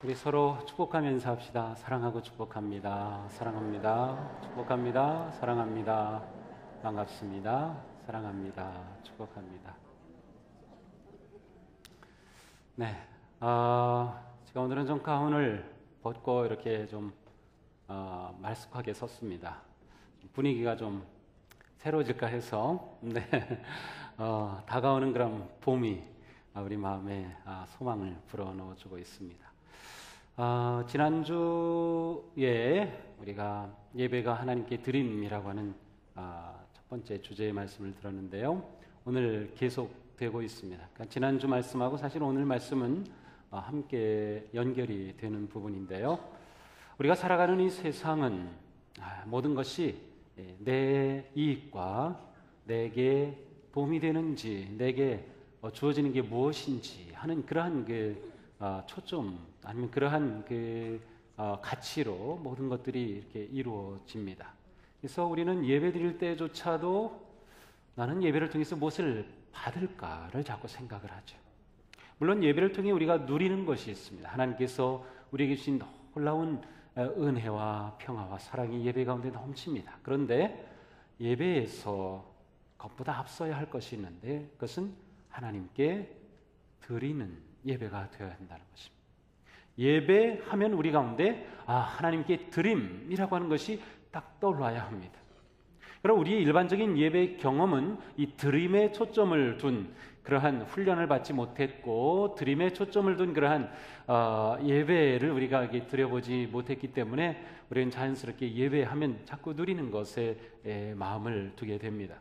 우리 서로 축복하면서 합시다. 사랑하고 축복합니다. 사랑합니다. 축복합니다. 사랑합니다. 반갑습니다. 사랑합니다. 축복합니다. 네, 제가 오늘은 좀 가운을 벗고 이렇게 좀 말쑥하게 섰습니다. 분위기가 좀 새로워질까 해서 다가오는 그런 봄이 우리 마음에 소망을 불어넣어주고 있습니다. 지난주에 우리가 예배가 하나님께 드림이라고 하는 첫 번째 주제의 말씀을 들었는데요. 오늘 계속되고 있습니다. 그러니까 지난주 말씀하고 사실 오늘 말씀은 함께 연결이 되는 부분인데요. 우리가 살아가는 이 세상은 모든 것이 내 이익과 내게 도움이 되는지, 내게 주어지는 게 무엇인지 하는 그러한 초점, 아니면 그러한 가치로 모든 것들이 이렇게 이루어집니다. 그래서 우리는 예배 드릴 때조차도 나는 예배를 통해서 무엇을 받을까를 자꾸 생각을 하죠. 물론 예배를 통해 우리가 누리는 것이 있습니다. 하나님께서 우리에게 주신 놀라운 은혜와 평화와 사랑이 예배 가운데 넘칩니다. 그런데 예배에서 그것보다 앞서야 할 것이 있는데, 그것은 하나님께 드리는 예배가 되어야 한다는 것입니다. 예배하면 우리 가운데 하나님께 드림이라고 하는 것이 딱 떠올라야 합니다. 그럼 우리의 일반적인 예배 경험은 이 드림에 초점을 둔 그러한 훈련을 받지 못했고, 드림에 초점을 둔 그러한 예배를 우리가 드려보지 못했기 때문에 우리는 자연스럽게 예배하면 자꾸 누리는 것에 마음을 두게 됩니다.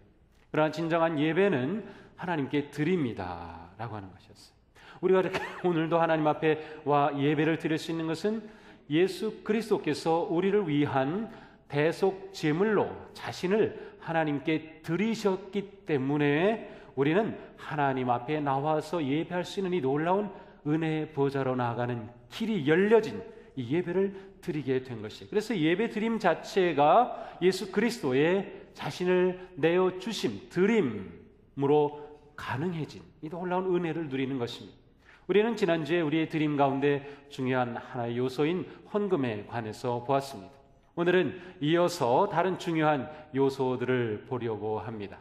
그러나 진정한 예배는 하나님께 드립니다라고 하는 것이었어요. 우리가 이렇게 오늘도 하나님 앞에 와 예배를 드릴 수 있는 것은 예수 그리스도께서 우리를 위한 대속 제물로 자신을 하나님께 드리셨기 때문에 우리는 하나님 앞에 나와서 예배할 수 있는 이 놀라운 은혜의 보좌로 나아가는 길이 열려진 이 예배를 드리게 된 것이에요. 그래서 예배 드림 자체가 예수 그리스도의 자신을 내어 주심, 드림으로 가능해진 이 놀라운 은혜를 누리는 것입니다. 우리는 지난주에 우리의 드림 가운데 중요한 하나의 요소인 헌금에 관해서 보았습니다. 오늘은 이어서 다른 중요한 요소들을 보려고 합니다.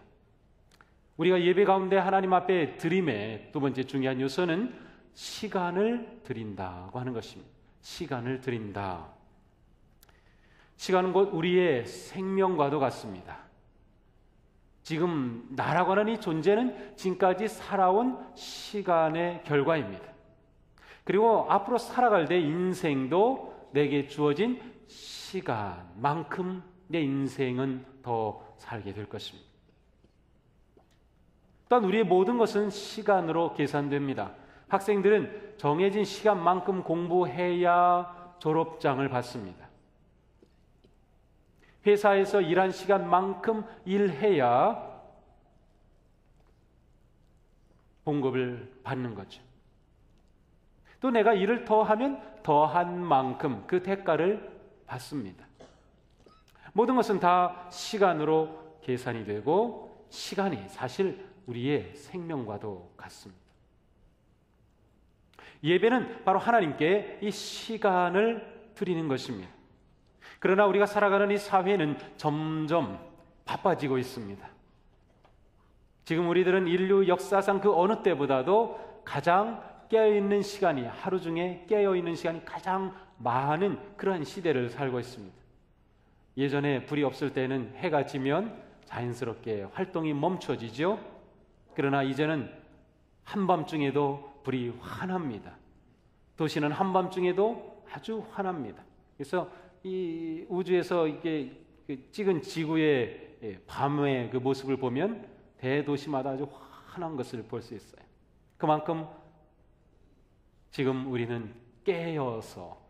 우리가 예배 가운데 하나님 앞에 드림의 두 번째 중요한 요소는 시간을 드린다고 하는 것입니다. 시간을 드린다. 시간은 곧 우리의 생명과도 같습니다. 지금 나라고 하는 이 존재는 지금까지 살아온 시간의 결과입니다. 그리고 앞으로 살아갈 내 인생도 내게 주어진 시간만큼 내 인생은 더 살게 될 것입니다. 또한 우리의 모든 것은 시간으로 계산됩니다. 학생들은 정해진 시간만큼 공부해야 졸업장을 받습니다. 회사에서 일한 시간만큼 일해야 봉급을 받는 거죠. 또 내가 일을 더하면 더한 만큼 그 대가를 받습니다. 모든 것은 다 시간으로 계산이 되고, 시간이 사실 우리의 생명과도 같습니다. 예배는 바로 하나님께 이 시간을 드리는 것입니다. 그러나 우리가 살아가는 이 사회는 점점 바빠지고 있습니다. 지금 우리들은 인류 역사상 그 어느 때보다도 가장 깨어있는 시간이, 하루 중에 깨어있는 시간이 가장 많은 그러한 시대를 살고 있습니다. 예전에 불이 없을 때는 해가 지면 자연스럽게 활동이 멈춰지죠. 그러나 이제는 한밤중에도 불이 환합니다. 도시는 한밤중에도 아주 환합니다. 그래서 이 우주에서 이게 찍은 지구의 밤의 그 모습을 보면 대도시마다 아주 환한 것을 볼 수 있어요. 그만큼 지금 우리는 깨어서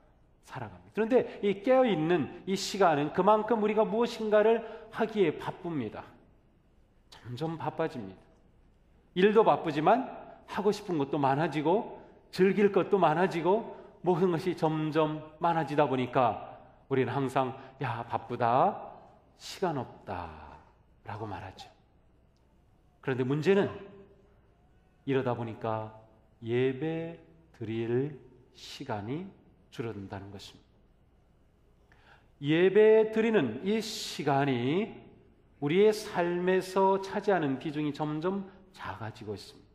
살아갑니다. 그런데 이 깨어있는 이 시간은 그만큼 우리가 무엇인가를 하기에 바쁩니다. 점점 바빠집니다. 일도 바쁘지만 하고 싶은 것도 많아지고 즐길 것도 많아지고 모든 것이 점점 많아지다 보니까 우리는 항상 바쁘다, 시간 없다 라고 말하죠. 그런데 문제는 이러다 보니까 예배 드릴 시간이 줄어든다는 것입니다. 예배 드리는 이 시간이 우리의 삶에서 차지하는 비중이 점점 작아지고 있습니다.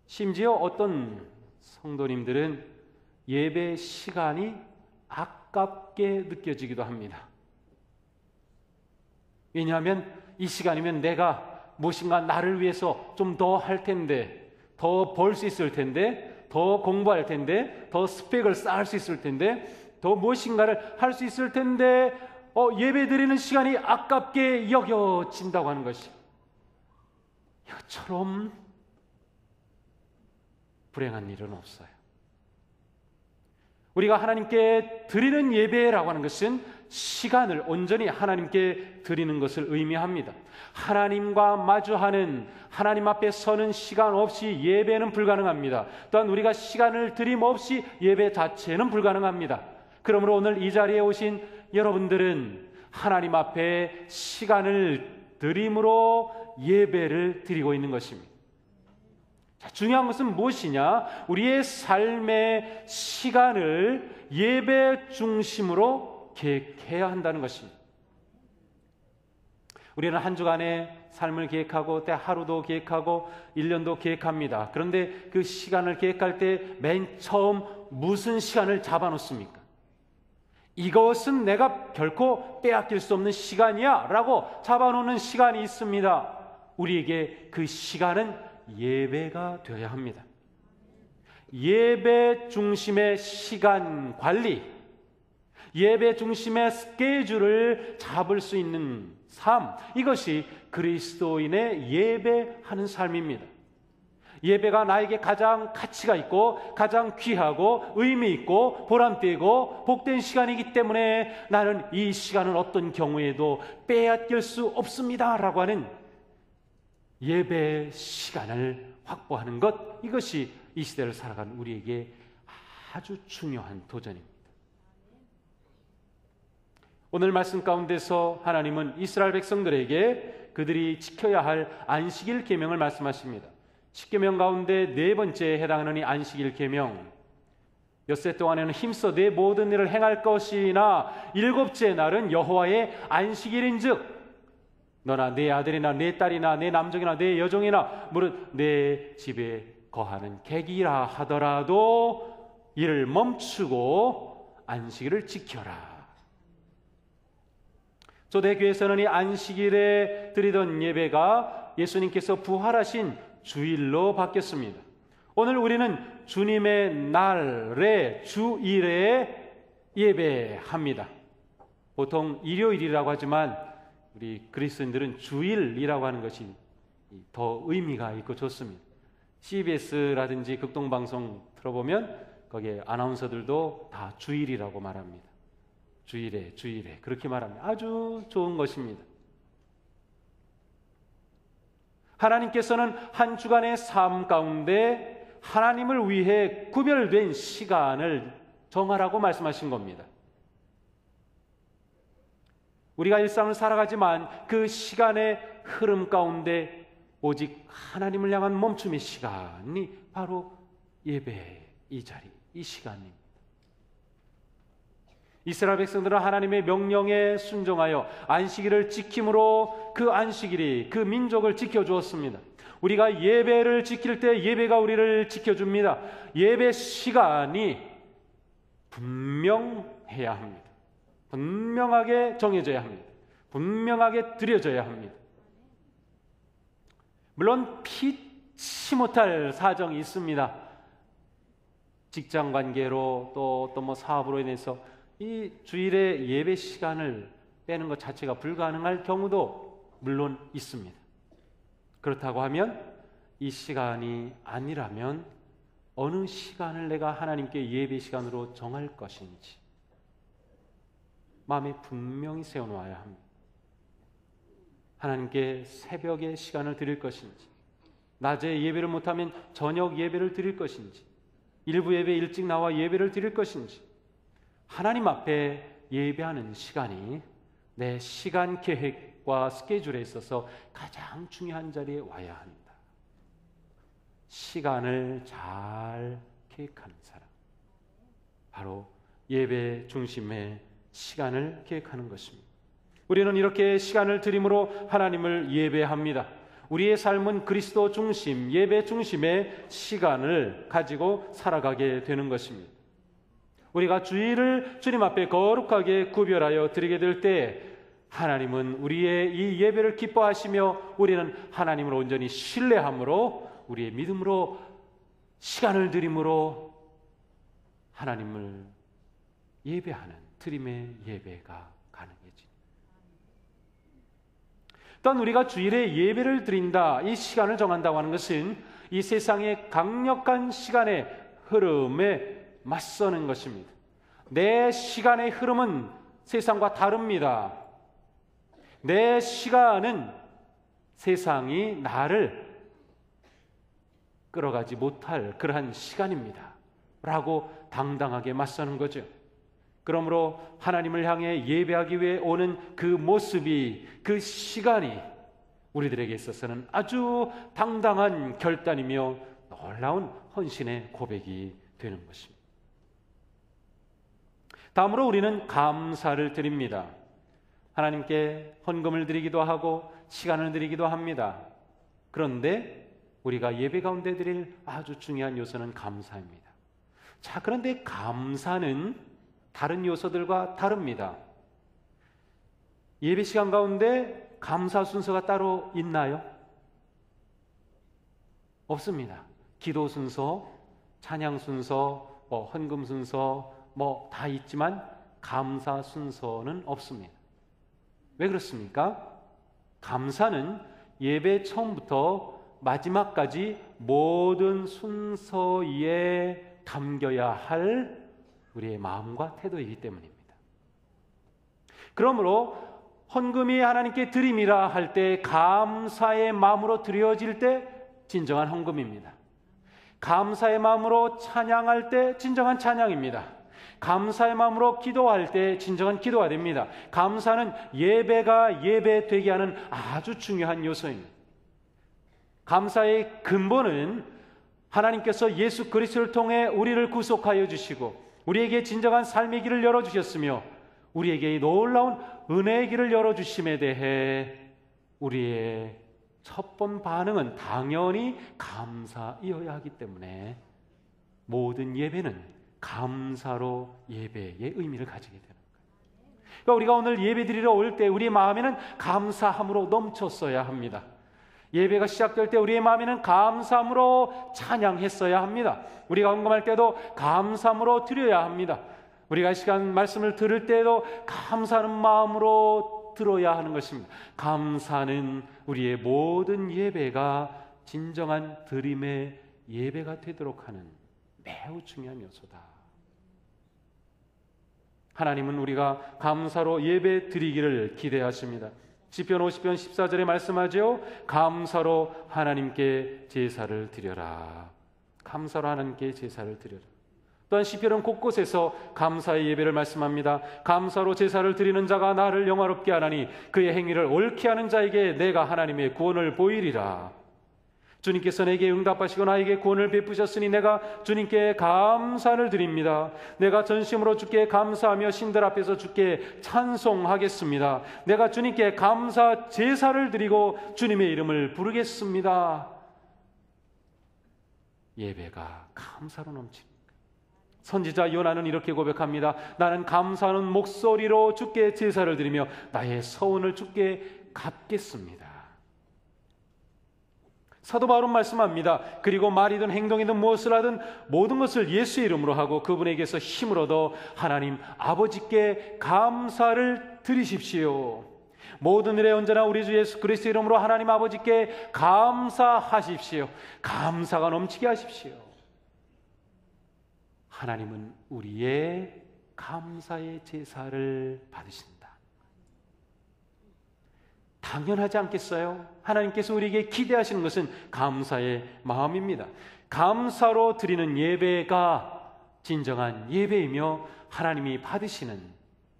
심지어 어떤 성도님들은 예배 시간이 아깝게 느껴지기도 합니다. 왜냐하면 이 시간이면 내가 무엇인가 나를 위해서 좀 더 할 텐데, 더 벌 수 있을 텐데, 더 공부할 텐데, 더 스펙을 쌓을 수 있을 텐데, 더 무엇인가를 할 수 있을 텐데 예배 드리는 시간이 아깝게 여겨진다고 하는 것이, 이것처럼 불행한 일은 없어요. 우리가 하나님께 드리는 예배라고 하는 것은 시간을 온전히 하나님께 드리는 것을 의미합니다. 하나님과 마주하는, 하나님 앞에 서는 시간 없이 예배는 불가능합니다. 또한 우리가 시간을 드림 없이 예배 자체는 불가능합니다. 그러므로 오늘 이 자리에 오신 여러분들은 하나님 앞에 시간을 드림으로 예배를 드리고 있는 것입니다. 자, 중요한 것은 무엇이냐? 우리의 삶의 시간을 예배 중심으로 계획해야 한다는 것입니다. 우리는 한 주간의 삶을 계획하고 때 하루도 계획하고 1년도 계획합니다. 그런데 그 시간을 계획할 때 맨 처음 무슨 시간을 잡아놓습니까? 이것은 내가 결코 빼앗길 수 없는 시간이야 라고 잡아놓는 시간이 있습니다. 우리에게 그 시간은 예배가 되어야 합니다. 예배 중심의 시간 관리, 예배 중심의 스케줄을 잡을 수 있는 삶, 이것이 그리스도인의 예배하는 삶입니다. 예배가 나에게 가장 가치가 있고 가장 귀하고 의미 있고 보람되고 복된 시간이기 때문에 나는 이 시간을 어떤 경우에도 빼앗길 수 없습니다 라고 하는 예배 시간을 확보하는 것, 이것이 이 시대를 살아가는 우리에게 아주 중요한 도전입니다. 오늘 말씀 가운데서 하나님은 이스라엘 백성들에게 그들이 지켜야 할 안식일 계명을 말씀하십니다. 10계명 가운데 네 번째에 해당하는 이 안식일 계명, 엿새 동안에는 힘써 내 모든 일을 행할 것이나 일곱째 날은 여호와의 안식일인즉 너나 내 아들이나 내 딸이나 내 남종이나 내 여종이나 무릇 내 집에 거하는 객이라 하더라도 일을 멈추고 안식일을 지켜라. 초대교회에서는 이 안식일에 드리던 예배가 예수님께서 부활하신 주일로 바뀌었습니다. 오늘 우리는 주님의 날에 주일에 예배합니다. 보통 일요일이라고 하지만 우리 그리스도인들은 주일이라고 하는 것이 더 의미가 있고 좋습니다. CBS라든지 극동방송 들어보면 거기에 아나운서들도 다 주일이라고 말합니다. 주일에 그렇게 말합니다. 아주 좋은 것입니다. 하나님께서는 한 주간의 삶 가운데 하나님을 위해 구별된 시간을 정하라고 말씀하신 겁니다. 우리가 일상을 살아가지만 그 시간의 흐름 가운데 오직 하나님을 향한 멈춤의 시간이 바로 예배, 이 자리, 이 시간입니다. 이스라엘 백성들은 하나님의 명령에 순종하여 안식일을 지킴으로 그 안식일이 그 민족을 지켜주었습니다. 우리가 예배를 지킬 때 예배가 우리를 지켜줍니다. 예배 시간이 분명해야 합니다. 분명하게 정해져야 합니다. 분명하게 드려져야 합니다. 물론 피치 못할 사정이 있습니다. 직장 관계로 또 뭐 사업으로 인해서 이 주일에 예배 시간을 빼는 것 자체가 불가능할 경우도 물론 있습니다. 그렇다고 하면 이 시간이 아니라면 어느 시간을 내가 하나님께 예배 시간으로 정할 것인지 마음에 분명히 세워놓아야 합니다. 하나님께 새벽에 시간을 드릴 것인지, 낮에 예배를 못하면 저녁 예배를 드릴 것인지, 일부 예배 일찍 나와 예배를 드릴 것인지, 하나님 앞에 예배하는 시간이 내 시간 계획과 스케줄에 있어서 가장 중요한 자리에 와야 합니다. 시간을 잘 계획하는 사람, 바로 예배 중심의 시간을 계획하는 것입니다. 우리는 이렇게 시간을 드림으로 하나님을 예배합니다. 우리의 삶은 그리스도 중심, 예배 중심의 시간을 가지고 살아가게 되는 것입니다. 우리가 주일을 주님 앞에 거룩하게 구별하여 드리게 될 때 하나님은 우리의 이 예배를 기뻐하시며 우리는 하나님을 온전히 신뢰함으로 우리의 믿음으로 시간을 드림으로 하나님을 예배하는 드림의 예배가 가능해집니다. 또한 우리가 주일에 예배를 드린다, 이 시간을 정한다고 하는 것은 이 세상의 강력한 시간의 흐름에 맞서는 것입니다. 내 시간의 흐름은 세상과 다릅니다. 내 시간은 세상이 나를 끌어가지 못할 그러한 시간입니다 라고 당당하게 맞서는 거죠. 그러므로 하나님을 향해 예배하기 위해 오는 그 모습이, 그 시간이 우리들에게 있어서는 아주 당당한 결단이며 놀라운 헌신의 고백이 되는 것입니다. 다음으로 우리는 감사를 드립니다. 하나님께 헌금을 드리기도 하고 시간을 드리기도 합니다. 그런데 우리가 예배 가운데 드릴 아주 중요한 요소는 감사입니다. 자, 그런데 감사는 다른 요소들과 다릅니다. 예배 시간 가운데 감사 순서가 따로 있나요? 없습니다. 기도 순서, 찬양 순서, 헌금 순서 다 있지만 감사 순서는 없습니다. 왜 그렇습니까? 감사는 예배 처음부터 마지막까지 모든 순서에 담겨야 할 우리의 마음과 태도이기 때문입니다. 그러므로 헌금이 하나님께 드림이라 할 때 감사의 마음으로 드려질 때 진정한 헌금입니다. 감사의 마음으로 찬양할 때 진정한 찬양입니다. 감사의 마음으로 기도할 때 진정한 기도가 됩니다. 감사는 예배가 예배되게 하는 아주 중요한 요소입니다. 감사의 근본은 하나님께서 예수 그리스도를 통해 우리를 구속하여 주시고 우리에게 진정한 삶의 길을 열어주셨으며 우리에게 놀라운 은혜의 길을 열어주심에 대해 우리의 첫 번 반응은 당연히 감사이어야 하기 때문에 모든 예배는 감사로 예배의 의미를 가지게 되는 거예요. 그러니까 우리가 오늘 예배 드리러 올 때 우리의 마음에는 감사함으로 넘쳤어야 합니다. 예배가 시작될 때 우리의 마음에는 감사함으로 찬양했어야 합니다. 우리가 헌금할 때도 감사함으로 드려야 합니다. 우리가 이 시간 말씀을 들을 때도 감사하는 마음으로 들어야 하는 것입니다. 감사는 우리의 모든 예배가 진정한 드림의 예배가 되도록 하는 매우 중요한 요소다. 하나님은 우리가 감사로 예배 드리기를 기대하십니다. 시편 50편 14절에 말씀하죠. 감사로 하나님께 제사를 드려라. 감사로 하나님께 제사를 드려라. 또한 시편은 곳곳에서 감사의 예배를 말씀합니다. 감사로 제사를 드리는 자가 나를 영화롭게 하나니 그의 행위를 옳게 하는 자에게 내가 하나님의 구원을 보이리라. 주님께서 내게 응답하시고 나에게 구원을 베푸셨으니 내가 주님께 감사를 드립니다. 내가 전심으로 주께 감사하며 신들 앞에서 주께 찬송하겠습니다. 내가 주님께 감사 제사를 드리고 주님의 이름을 부르겠습니다. 예배가 감사로 넘칩니다. 선지자 요나는 이렇게 고백합니다. 나는 감사하는 목소리로 주께 제사를 드리며 나의 서원을 주께 갚겠습니다. 사도 바울은 말씀합니다. 그리고 말이든 행동이든 무엇을 하든 모든 것을 예수의 이름으로 하고 그분에게서 힘을 얻어 하나님 아버지께 감사를 드리십시오. 모든 일에 언제나 우리 주 예수 그리스도 이름으로 하나님 아버지께 감사하십시오. 감사가 넘치게 하십시오. 하나님은 우리의 감사의 제사를 받으신다. 당연하지 않겠어요? 하나님께서 우리에게 기대하시는 것은 감사의 마음입니다. 감사로 드리는 예배가 진정한 예배이며 하나님이 받으시는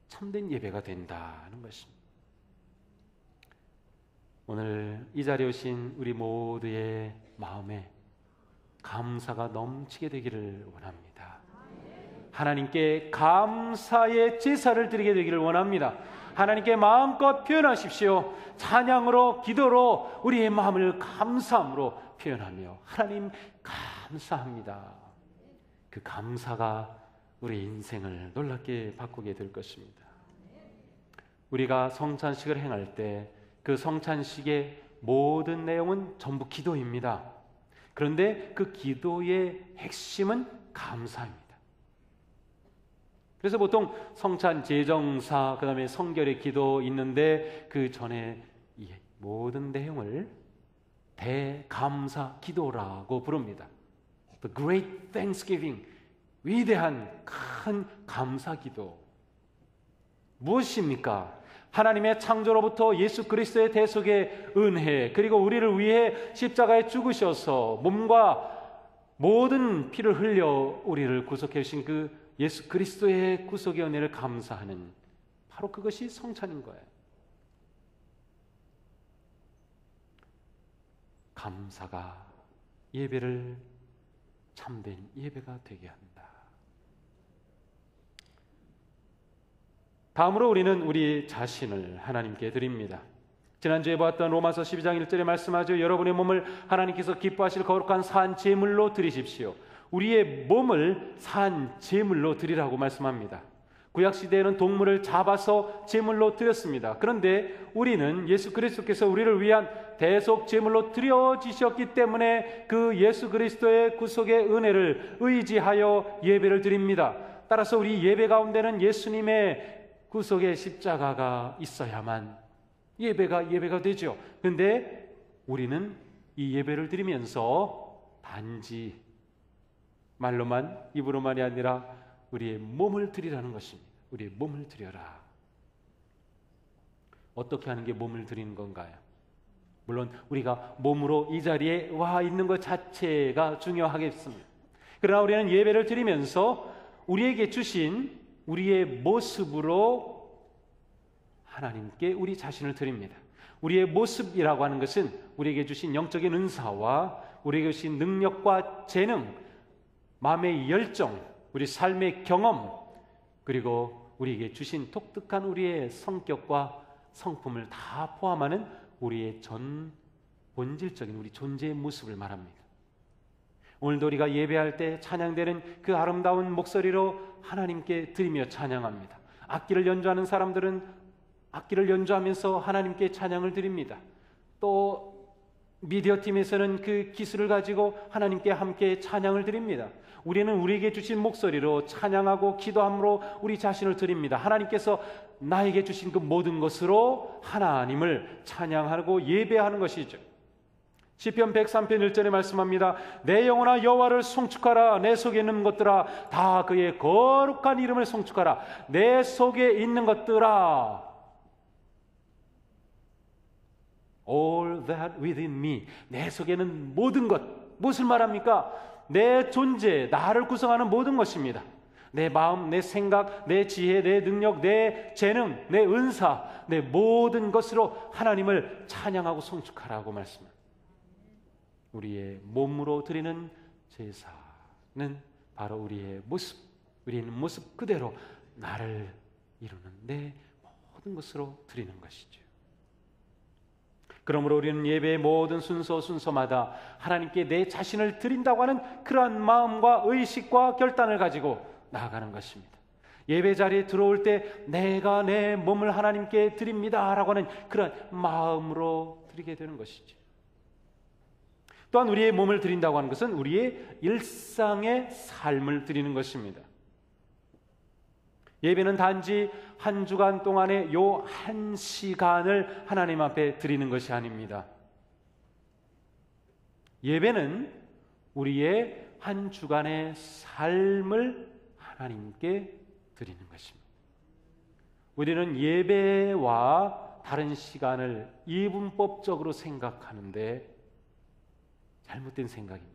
참된 예배가 된다는 것입니다. 오늘 이 자리에 오신 우리 모두의 마음에 감사가 넘치게 되기를 원합니다. 하나님께 감사의 제사를 드리게 되기를 원합니다. 하나님께 마음껏 표현하십시오. 찬양으로, 기도로 우리의 마음을 감사함으로 표현하며 하나님 감사합니다. 그 감사가 우리 인생을 놀랍게 바꾸게 될 것입니다. 우리가 성찬식을 행할 때 그 성찬식의 모든 내용은 전부 기도입니다. 그런데 그 기도의 핵심은 감사입니다. 그래서 보통 성찬 제정사, 그 다음에 성결의 기도 있는데 그 전에 이 모든 내용을 대감사 기도라고 부릅니다. The Great Thanksgiving, 위대한 큰 감사 기도. 무엇입니까? 하나님의 창조로부터 예수 그리스도의 대속의 은혜, 그리고 우리를 위해 십자가에 죽으셔서 몸과 모든 피를 흘려 우리를 구속해 주신 그 예수 그리스도의 구속의 은혜를 감사하는, 바로 그것이 성찬인 거예요. 감사가 예배를 참된 예배가 되게 합니다. 다음으로 우리는 우리 자신을 하나님께 드립니다. 지난주에 보았던 로마서 12장 1절에 말씀하죠. 여러분의 몸을 하나님께서 기뻐하실 거룩한 산 제물로 드리십시오. 우리의 몸을 산 제물로 드리라고 말씀합니다. 구약시대에는 동물을 잡아서 제물로 드렸습니다. 그런데 우리는 예수 그리스도께서 우리를 위한 대속 제물로 드려지셨기 때문에 그 예수 그리스도의 구속의 은혜를 의지하여 예배를 드립니다. 따라서 우리 예배 가운데는 예수님의 구속의 십자가가 있어야만 예배가 되죠. 그런데 우리는 이 예배를 드리면서 단지 말로만, 입으로만이 아니라 우리의 몸을 드리라는 것입니다. 우리의 몸을 드려라. 어떻게 하는 게 몸을 드리는 건가요? 물론 우리가 몸으로 이 자리에 와 있는 것 자체가 중요하겠습니다. 그러나 우리는 예배를 드리면서 우리에게 주신 우리의 모습으로 하나님께 우리 자신을 드립니다. 우리의 모습이라고 하는 것은 우리에게 주신 영적인 은사와 우리에게 주신 능력과 재능, 마음의 열정, 우리 삶의 경험, 그리고 우리에게 주신 독특한 우리의 성격과 성품을 다 포함하는 우리의 본질적인 우리 존재의 모습을 말합니다. 오늘도 우리가 예배할 때 찬양되는 그 아름다운 목소리로 하나님께 드리며 찬양합니다. 악기를 연주하는 사람들은 악기를 연주하면서 하나님께 찬양을 드립니다. 또 미디어 팀에서는 그 기술을 가지고 하나님께 함께 찬양을 드립니다. 우리는 우리에게 주신 목소리로 찬양하고 기도함으로 우리 자신을 드립니다. 하나님께서 나에게 주신 그 모든 것으로 하나님을 찬양하고 예배하는 것이죠. 시편 103편 1절에 말씀합니다. 내 영혼아 여호와를 송축하라. 내 속에 있는 것들아 다 그의 거룩한 이름을 송축하라. 내 속에 있는 것들아, all that within me, 내 속에는 모든 것, 무엇을 말합니까? 내 존재, 나를 구성하는 모든 것입니다. 내 마음, 내 생각, 내 지혜, 내 능력, 내 재능, 내 은사, 내 모든 것으로 하나님을 찬양하고 송축하라고 말씀합니다. 우리의 몸으로 드리는 제사는 바로 우리의 모습, 우리의 모습 그대로 나를 이루는 내 모든 것으로 드리는 것이죠. 그러므로 우리는 예배의 모든 순서마다 하나님께 내 자신을 드린다고 하는 그러한 마음과 의식과 결단을 가지고 나아가는 것입니다. 예배 자리에 들어올 때 내가 내 몸을 하나님께 드립니다라고 하는 그런 마음으로 드리게 되는 것이죠. 또한 우리의 몸을 드린다고 하는 것은 우리의 일상의 삶을 드리는 것입니다. 예배는 단지 한 주간 동안의 요 한 시간을 하나님 앞에 드리는 것이 아닙니다. 예배는 우리의 한 주간의 삶을 하나님께 드리는 것입니다. 우리는 예배와 다른 시간을 이분법적으로 생각하는데 잘못된 생각입니다.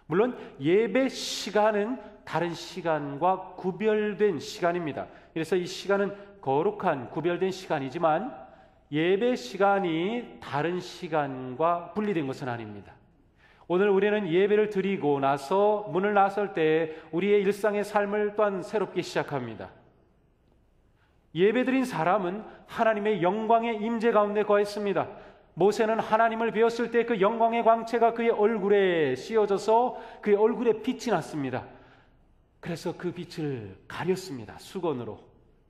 물론 예배 시간은 다른 시간과 구별된 시간입니다. 그래서 이 시간은 거룩한 구별된 시간이지만 예배 시간이 다른 시간과 분리된 것은 아닙니다. 오늘 우리는 예배를 드리고 나서 문을 나설 때 우리의 일상의 삶을 또한 새롭게 시작합니다. 예배드린 사람은 하나님의 영광의 임재 가운데 거했습니다. 모세는 하나님을 배웠을 때 그 영광의 광채가 그의 얼굴에 씌어져서 그의 얼굴에 빛이 났습니다. 그래서 그 빛을 가렸습니다. 수건으로.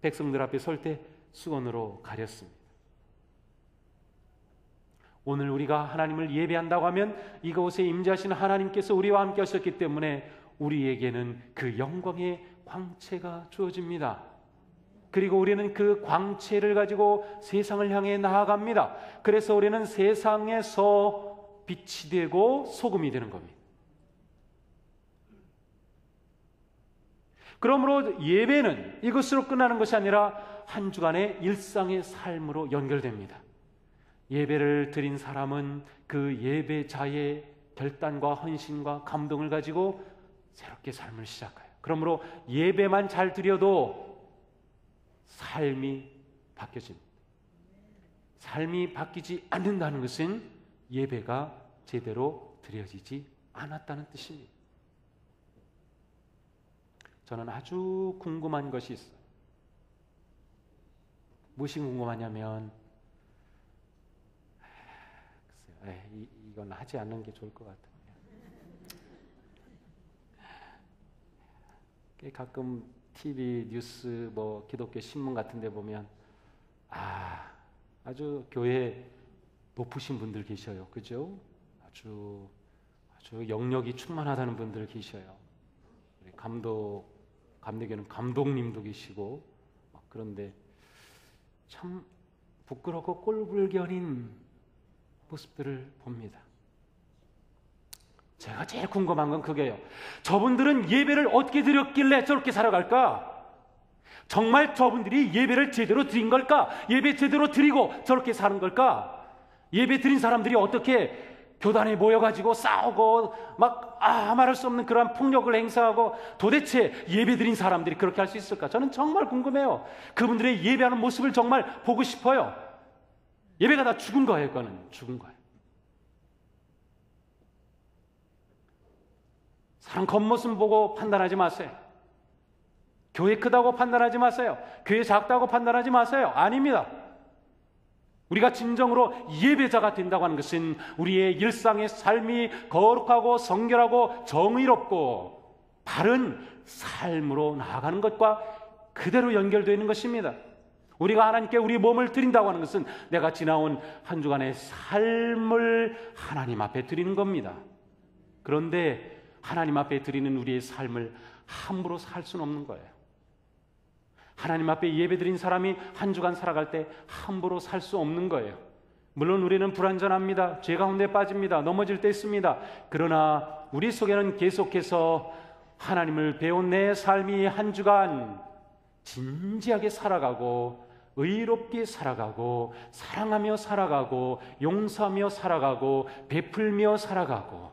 백성들 앞에 설 때 수건으로 가렸습니다. 오늘 우리가 하나님을 예배한다고 하면 이곳에 임재하시는 하나님께서 우리와 함께 하셨기 때문에 우리에게는 그 영광의 광채가 주어집니다. 그리고 우리는 그 광채를 가지고 세상을 향해 나아갑니다. 그래서 우리는 세상에서 빛이 되고 소금이 되는 겁니다. 그러므로 예배는 이것으로 끝나는 것이 아니라 한 주간의 일상의 삶으로 연결됩니다. 예배를 드린 사람은 그 예배자의 결단과 헌신과 감동을 가지고 새롭게 삶을 시작해요. 그러므로 예배만 잘 드려도 삶이 바뀌어집니다. 삶이 바뀌지 않는다는 것은 예배가 제대로 드려지지 않았다는 뜻입니다. 저는 아주 궁금한 것이 있어요. 무엇이 궁금하냐면 이건 하지 않는 게 좋을 것 같아요. 가끔 TV 뉴스 기독교 신문 같은 데 보면 아주 교회 높으신 분들 계셔요. 그죠? 아주 영역이 충만하다는 분들 계셔요. 우리 감리교는 감독님도 계시고 그런데 참 부끄럽고 꼴불견인 모습들을 봅니다. 제가 제일 궁금한 건 그게요. 저분들은 예배를 어떻게 드렸길래 저렇게 살아갈까? 정말 저분들이 예배를 제대로 드린 걸까? 예배 제대로 드리고 저렇게 사는 걸까? 예배 드린 사람들이 어떻게 교단에 모여가지고 싸우고 말할 수 없는 그러한 폭력을 행사하고 도대체 예배 드린 사람들이 그렇게 할 수 있을까? 저는 정말 궁금해요. 그분들의 예배하는 모습을 정말 보고 싶어요. 예배가 다 죽은 거예요. 그거는 죽은 거예요. 사람 겉모습 보고 판단하지 마세요. 교회 크다고 판단하지 마세요. 교회 작다고 판단하지 마세요. 아닙니다. 우리가 진정으로 예배자가 된다고 하는 것은 우리의 일상의 삶이 거룩하고 성결하고 정의롭고 바른 삶으로 나아가는 것과 그대로 연결되어 있는 것입니다. 우리가 하나님께 우리 몸을 드린다고 하는 것은 내가 지나온 한 주간의 삶을 하나님 앞에 드리는 겁니다. 그런데 하나님 앞에 드리는 우리의 삶을 함부로 살 수는 없는 거예요. 하나님 앞에 예배드린 사람이 한 주간 살아갈 때 함부로 살 수 없는 거예요. 물론 우리는 불완전합니다. 죄 가운데 빠집니다. 넘어질 때 있습니다. 그러나 우리 속에는 계속해서 하나님을 배운 내 삶이 한 주간 진지하게 살아가고 의롭게 살아가고 사랑하며 살아가고 용서하며 살아가고 베풀며 살아가고,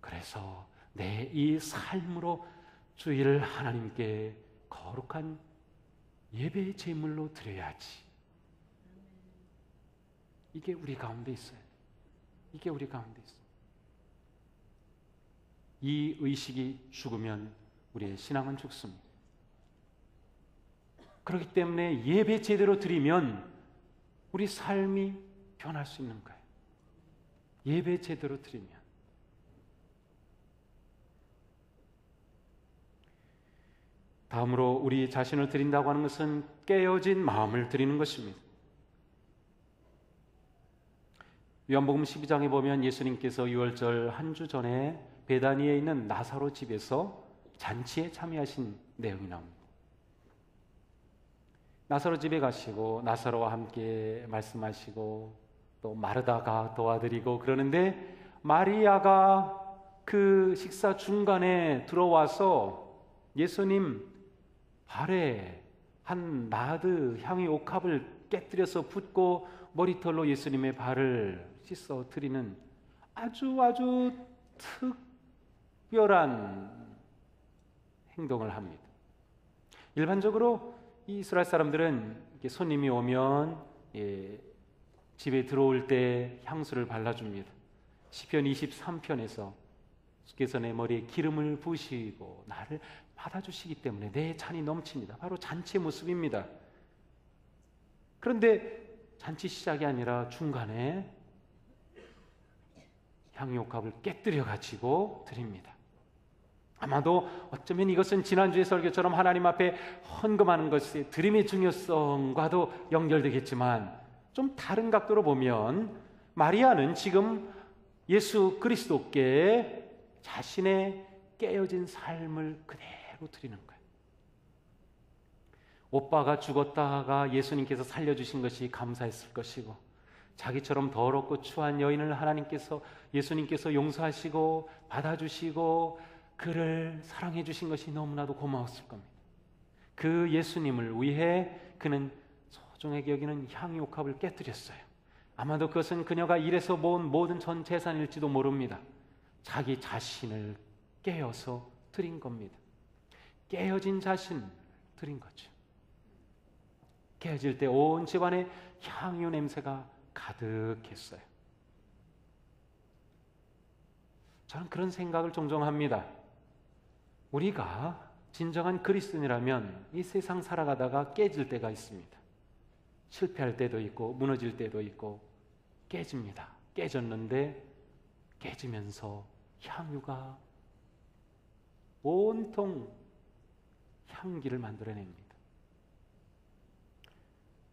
그래서 내 이 삶으로 주일을 하나님께 거룩한 예배의 제물로 드려야지. 이게 우리 가운데 있어요. 이게 우리 가운데 있어요. 이 의식이 죽으면 우리의 신앙은 죽습니다. 그렇기 때문에 예배 제대로 드리면 우리 삶이 변할 수 있는 거예요. 예배 제대로 드리면. 다음으로 우리 자신을 드린다고 하는 것은 깨어진 마음을 드리는 것입니다. 요한복음 12장에 보면 예수님께서 유월절 한 주 전에 베다니에 있는 나사로 집에서 잔치에 참여하신 내용이 나옵니다. 나사로 집에 가시고 나사로와 함께 말씀하시고 또 마르다가 도와드리고 그러는데, 마리아가 그 식사 중간에 들어와서 예수님 발에 한 나드 향의 옥합을 깨뜨려서 붓고 머리털로 예수님의 발을 씻어 드리는 아주 특별한 행동을 합니다. 일반적으로 이 이스라엘 사람들은 이렇게 손님이 오면 집에 들어올 때 향수를 발라줍니다. 시편 23편에서 주께서 내 머리에 기름을 부으시고 나를 받아주시기 때문에 내 잔이 넘칩니다. 바로 잔치의 모습입니다. 그런데 잔치 시작이 아니라 중간에 향유옥합을 깨뜨려 가지고 드립니다. 아마도 어쩌면 이것은 지난주의 설교처럼 하나님 앞에 헌금하는 것이 드림의 중요성과도 연결되겠지만 좀 다른 각도로 보면 마리아는 지금 예수 그리스도께 자신의 깨어진 삶을 그대로 드리는 거예요. 오빠가 죽었다가 예수님께서 살려주신 것이 감사했을 것이고, 자기처럼 더럽고 추한 여인을 예수님께서 용서하시고 받아주시고 그를 사랑해 주신 것이 너무나도 고마웠을 겁니다. 그 예수님을 위해 그는 소중하게 여기는 향유옥합을 깨뜨렸어요. 아마도 그것은 그녀가 일해서 모은 모든 전 재산일지도 모릅니다. 자기 자신을 깨어서 드린 겁니다. 깨어진 자신 드린 거죠. 깨어질 때 온 집안에 향유 냄새가 가득했어요. 저는 그런 생각을 종종 합니다. 우리가 진정한 그리스도인이라면 이 세상 살아가다가 깨질 때가 있습니다. 실패할 때도 있고 무너질 때도 있고 깨집니다. 깨졌는데 깨지면서 향유가 온통 향기를 만들어냅니다.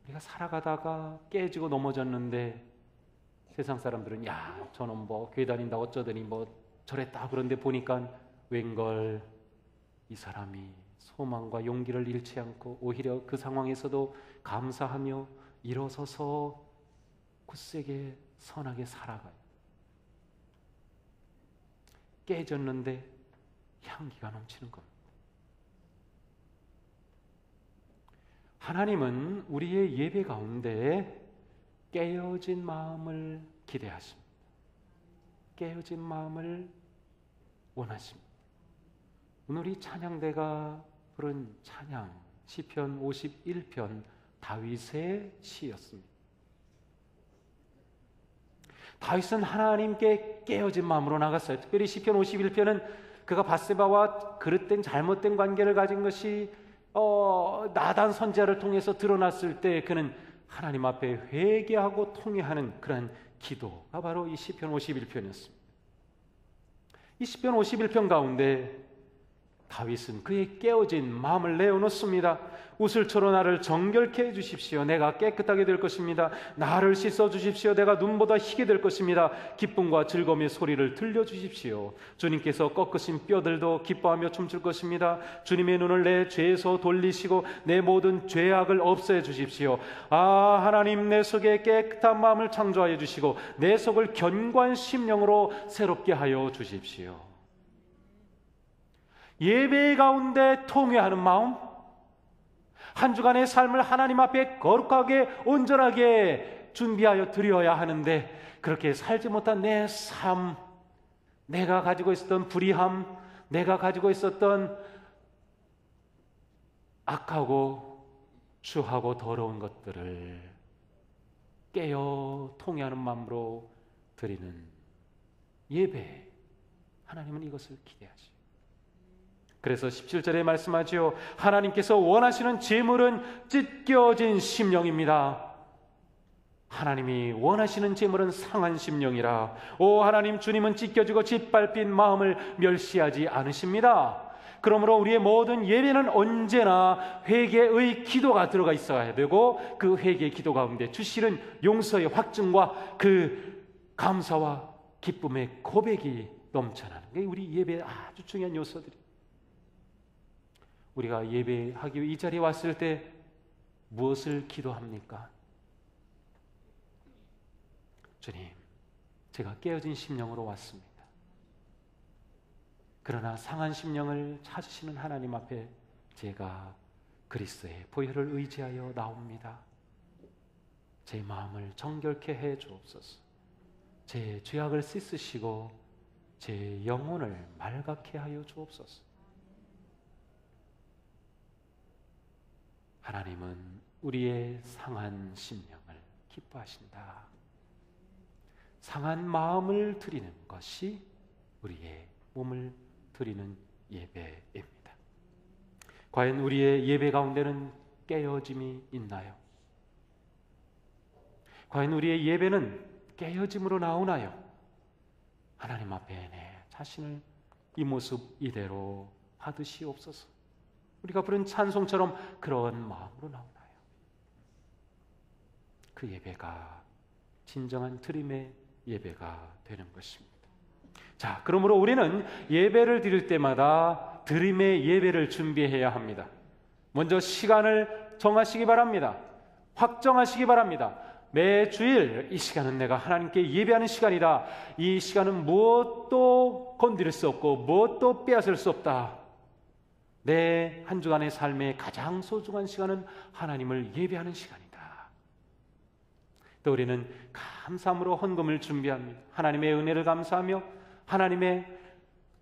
우리가 살아가다가 깨지고 넘어졌는데 세상 사람들은 야 저놈 뭐 교회 다닌다 어쩌더니 뭐 저랬다 그런데 보니까 웬걸 이 사람이 소망과 용기를 잃지 않고 오히려 그 상황에서도 감사하며 일어서서 굳세게 선하게 살아가요. 깨졌는데 향기가 넘치는 겁니다. 하나님은 우리의 예배 가운데 깨어진 마음을 기대하십니다. 깨어진 마음을 원하십니다. 오늘 이 찬양대가 부른 찬양 시편 51편 다윗의 시였습니다. 다윗은 하나님께 깨어진 마음으로 나갔어요. 특별히 시편 51편은 그가 밧세바와 그릇된 잘못된 관계를 가진 것이 나단 선지자를 통해서 드러났을 때 그는 하나님 앞에 회개하고 통회하는 그러한 기도가 바로 이 시편 51편이었습니다. 이 시편 51편 가운데 다윗은 그의 깨어진 마음을 내어놓습니다. 우슬초로 나를 정결케 해주십시오. 내가 깨끗하게 될 것입니다. 나를 씻어주십시오. 내가 눈보다 희게 될 것입니다. 기쁨과 즐거움의 소리를 들려주십시오. 주님께서 꺾으신 뼈들도 기뻐하며 춤출 것입니다. 주님의 눈을 내 죄에서 돌리시고 내 모든 죄악을 없애 주십시오. 하나님 내 속에 깨끗한 마음을 창조하여 주시고 내 속을 견고한 심령으로 새롭게 하여 주십시오. 예배 가운데 통회하는 마음, 한 주간의 삶을 하나님 앞에 거룩하게 온전하게 준비하여 드려야 하는데 그렇게 살지 못한 내 삶, 내가 가지고 있었던 불의함, 내가 가지고 있었던 악하고 추하고 더러운 것들을 깨어 통회하는 마음으로 드리는 예배, 하나님은 이것을 기대하시죠. 그래서 17절에 말씀하지요. 하나님께서 원하시는 제물은 찢겨진 심령입니다. 하나님이 원하시는 제물은 상한 심령이라. 오 하나님, 주님은 찢겨지고 짓밟힌 마음을 멸시하지 않으십니다. 그러므로 우리의 모든 예배는 언제나 회개의 기도가 들어가 있어야 되고 그 회개의 기도 가운데 주시는 용서의 확증과 그 감사와 기쁨의 고백이 넘쳐나는 게 우리 예배의 아주 중요한 요소들이. 우리가 예배하기 위해 이 자리에 왔을 때 무엇을 기도합니까? 주님, 제가 깨어진 심령으로 왔습니다. 그러나 상한 심령을 찾으시는 하나님 앞에 제가 그리스도의 보혈을 의지하여 나옵니다. 제 마음을 정결케 해 주옵소서. 제 죄악을 씻으시고 제 영혼을 맑게 하여 주옵소서. 하나님은 우리의 상한 심령을 기뻐하신다. 상한 마음을 드리는 것이 우리의 몸을 드리는 예배입니다. 과연 우리의 예배 가운데는 깨어짐이 있나요? 과연 우리의 예배는 깨어짐으로 나오나요? 하나님 앞에 내 자신을 이 모습 이대로 받으시옵소서. 우리가 부른 찬송처럼 그런 마음으로 나오나요? 그 예배가 진정한 드림의 예배가 되는 것입니다. 자, 그러므로 우리는 예배를 드릴 때마다 드림의 예배를 준비해야 합니다. 먼저 시간을 정하시기 바랍니다. 확정하시기 바랍니다. 매 주일 이 시간은 내가 하나님께 예배하는 시간이다. 이 시간은 무엇도 건드릴 수 없고 무엇도 빼앗을 수 없다. 내 한 주간의 삶의 가장 소중한 시간은 하나님을 예배하는 시간이다. 또 우리는 감사함으로 헌금을 준비합니다. 하나님의 은혜를 감사하며 하나님의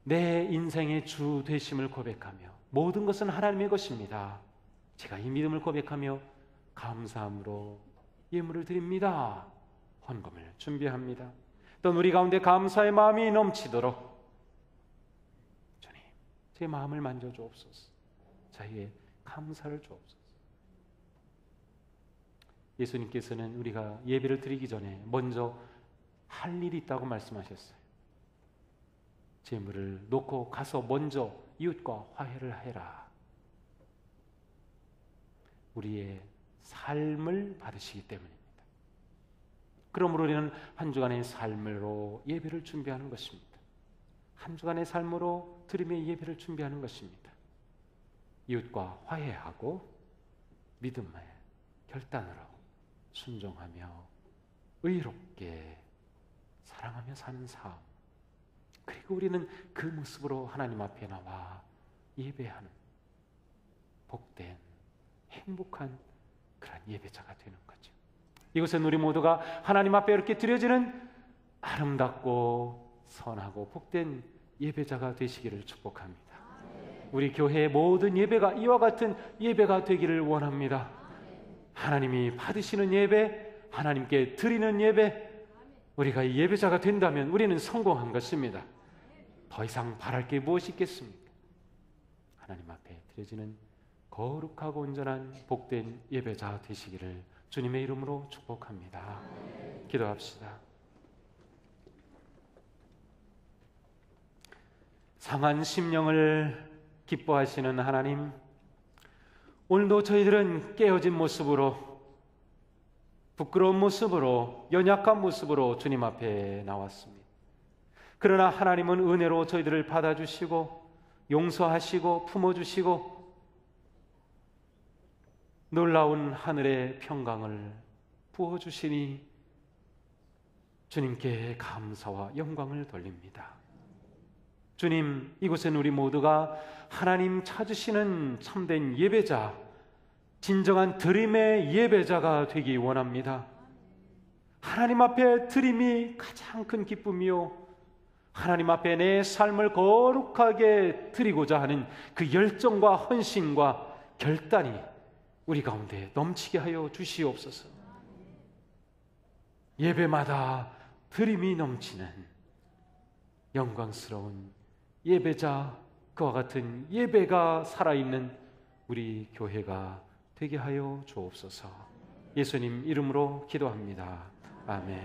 내 인생의 주 되심을 고백하며 모든 것은 하나님의 것입니다. 제가 이 믿음을 고백하며 감사함으로 예물을 드립니다. 헌금을 준비합니다. 또 우리 가운데 감사의 마음이 넘치도록 주님, 제 마음을 만져주옵소서. 저희의 감사를 주옵소서. 예수님께서는 우리가 예배를 드리기 전에 먼저 할 일이 있다고 말씀하셨어요. 재물을 놓고 가서 먼저 이웃과 화해를 해라. 우리의 삶을 받으시기 때문입니다. 그러므로 우리는 한 주간의 삶으로 예배를 준비하는 것입니다. 한 주간의 삶으로 드림의 예배를 준비하는 것입니다. 이웃과 화해하고 믿음의 결단으로 순종하며 의롭게 사랑하며 사는 삶, 그리고 우리는 그 모습으로 하나님 앞에 나와 예배하는 복된 행복한 그런 예배자가 되는 거죠. 이것은 우리 모두가 하나님 앞에 이렇게 드려지는 아름답고 선하고 복된 예배자가 되시기를 축복합니다. 우리 교회의 모든 예배가 이와 같은 예배가 되기를 원합니다. 하나님이 받으시는 예배, 하나님께 드리는 예배, 우리가 이 예배자가 된다면 우리는 성공한 것입니다. 더 이상 바랄 게 무엇이 있겠습니까? 하나님 앞에 드려지는 거룩하고 온전한 복된 예배자 되시기를 주님의 이름으로 축복합니다. 기도합시다. 상한 심령을 기뻐하시는 하나님, 오늘도 저희들은 깨어진 모습으로, 부끄러운 모습으로, 연약한 모습으로 주님 앞에 나왔습니다. 그러나 하나님은 은혜로 저희들을 받아주시고 용서하시고 품어주시고 놀라운 하늘의 평강을 부어주시니 주님께 감사와 영광을 돌립니다. 주님, 이곳은 우리 모두가 하나님 찾으시는 참된 예배자, 진정한 드림의 예배자가 되기 원합니다. 하나님 앞에 드림이 가장 큰 기쁨이요, 하나님 앞에 내 삶을 거룩하게 드리고자 하는 그 열정과 헌신과 결단이 우리 가운데 넘치게 하여 주시옵소서. 예배마다 드림이 넘치는 영광스러운 예배자, 그와 같은 예배가 살아있는 우리 교회가 되게 하여 주옵소서. 예수님 이름으로 기도합니다. 아멘.